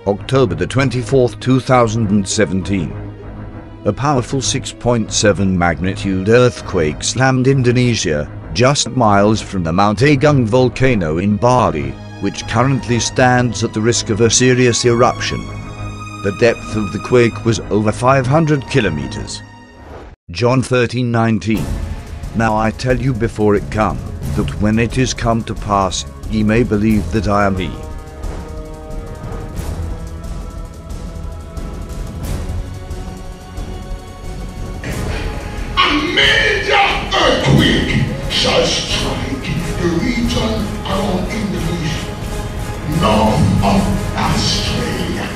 October the 24th, 2017. A powerful 6.7 magnitude earthquake slammed Indonesia, just miles from the Mount Agung volcano in Bali, which currently stands at the risk of a serious eruption. The depth of the quake was over 500 kilometers. John 13:19. Now I tell you before it come, that when it is come to pass, ye may believe that I am he. A major earthquake shall strike the region around Indonesia, north of Australia.